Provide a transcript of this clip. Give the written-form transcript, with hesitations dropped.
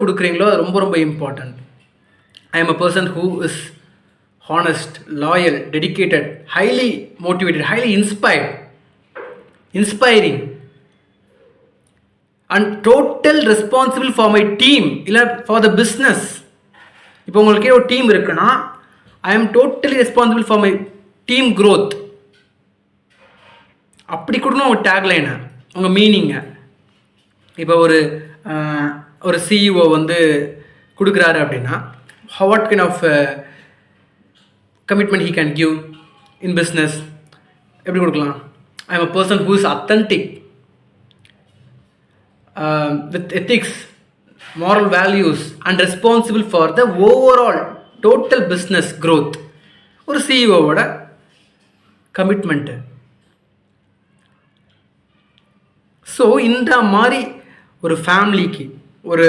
கொடுக்குறீங்களோ அது ரொம்ப ரொம்ப important. I am a person who is honest, loyal, dedicated, highly motivated, highly inspiring and total responsible for my team இல்லை for the business. இப்போ உங்களுக்கே ஒரு டீம் இருக்குன்னா I am totally responsible for my team growth. அப்படி கொடுக்கணும் உங்கள் டேக்லைனை, உங்கள் மீனிங்கை. இப்போ ஒரு சிஇஓ வந்து கொடுக்குறாரு அப்படின்னா what kind of commitment he can give in business எப்படி கொடுக்கலாம்? I am a person who is authentic with ethics, moral values and responsible for the overall total business growth. ஒரு சிஇஓவோட கமிட்மெண்ட்டு. ஸோ இந்த மாதிரி ஒரு ஃபேமிலிக்கு, ஒரு